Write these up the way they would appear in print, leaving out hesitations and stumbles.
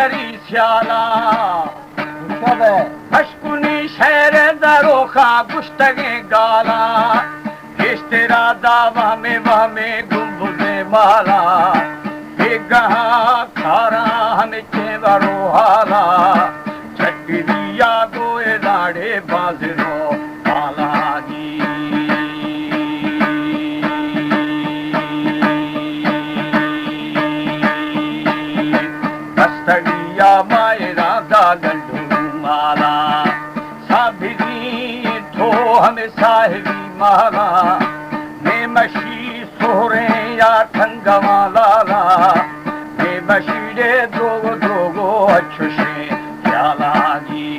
दरी स्याला अशकुनी शहर दरोखा गुश्तगे गाला तेरा दावा में गुंबुदे माला बेगहा खारा हमें चेवरो हाला चटरिया गोए लाड़े बाजरो बालागी कस्तड़िया मायरा दा गंडू माला साबिरी ठो हमें साहिबी माला मशी सोहरे या ठंगवा लाला बशीरे दोगो दोगो अच्छुशे प्यालागी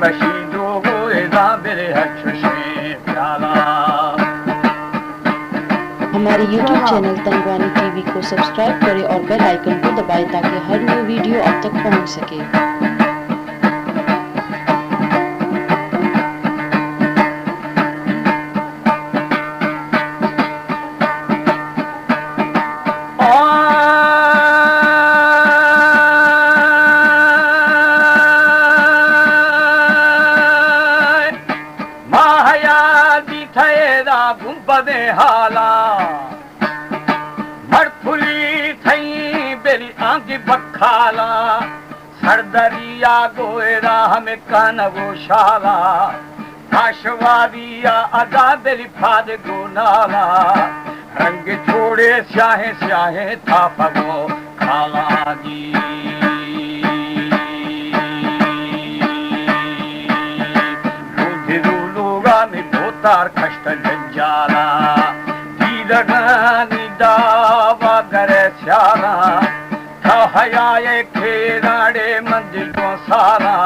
मशी दोगो एदा मेरे अच्छुशे प्याला। हमारे YouTube चैनल तंगवानी टीवी को सब्सक्राइब करें और बेल आइकन को दबाएं ताकि हर न्यू वीडियो आप तक पहुंच सके। गुंबदे हाला मरफुली थई बेरी आंगी बखाला सरदरिया गोएरा हमें कान वो शाला आशवादिया अदा बेरी फाद गोनाला रंग छोड़े स्याहे स्याहे था पगो खाला जी तार कष्ट जंजाला दीदगानी दावा करे स्याला था हयाए खेराड़े मंदिर को साला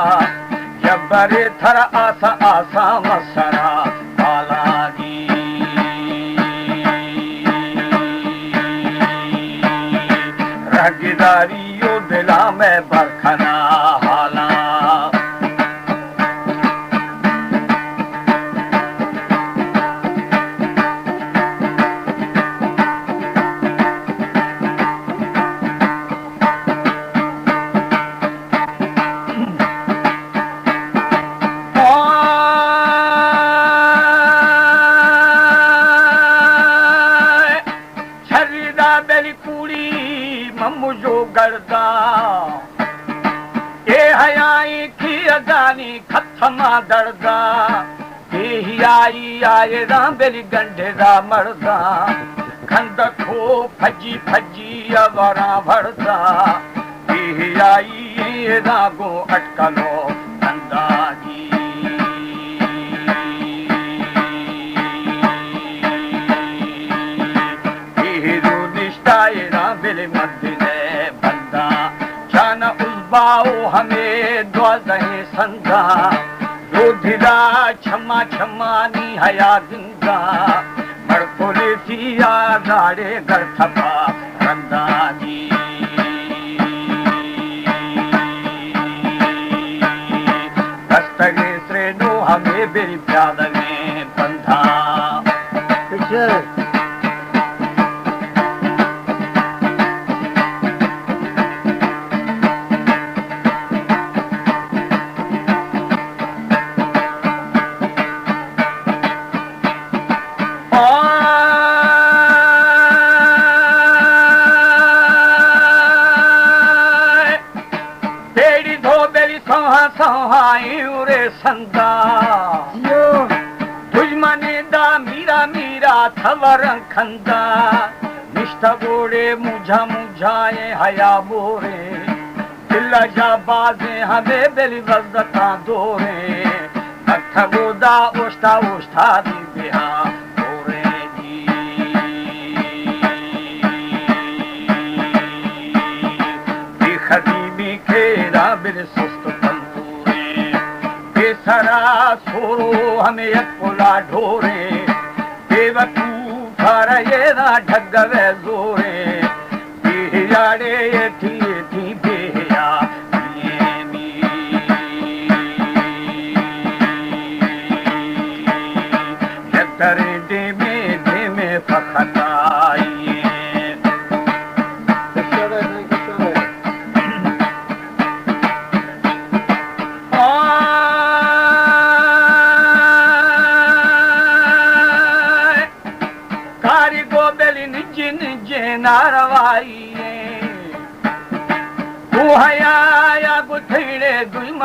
जबरे थर आसा आसा मसरा बालागी रगदारियों दिला में बरखना हाला मुझो गर्दा ए हयाई की अदानी खत्मा दर्दा ही आई आए दा बेली गंढे दा मर्दा खंड खो फजी फजी अवरा भरदा ही आई रागो अटकलो अंदाजी बेले मदीने बंदा जान उजबाओ हमें द्वाज़हे संदा रोधिला छमा छमानी हया जिंदा मड़कोले सिया गाड़े घर थपा रंदा जी दस्तगे श्रेनो हमें बेरी प्याद में बंधा संदा दुश्मनी दा मीरा मीरा थवर खंदा निष्ठा गोड़े मुझा मुझाए हया बोरे दिल जा बाजे हमें बेली वजता दोरे अठ गोदा ओष्टा ओष्टा दी बिहा बोरे जी खदीमी खेरा बिर सुस्त सरा सोरो हमें अकोला ढोरे बेवकूफ ये ना ढगवे जोरे बेहाड़े थी बेहा धीमे धीमे फक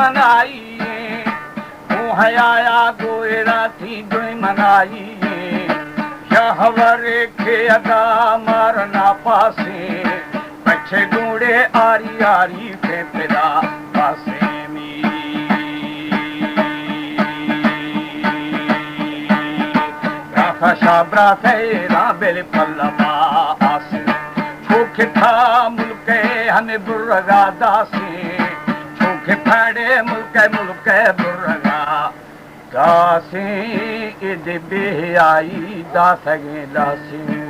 मनाई हयाया गोएरा थी दुई मनाई यहवरे के अदा मारना पासे पछे गुड़े आरी आरी पे पिदा पासे मी राथा शाबरा थे राबेल पल्लवा आसे छूखे था मुल्के हमें बुर्रगा दासे छूखे फाड़े मुल्के मुल्के बुर्रगा दासे इद बे आई दासगे दासे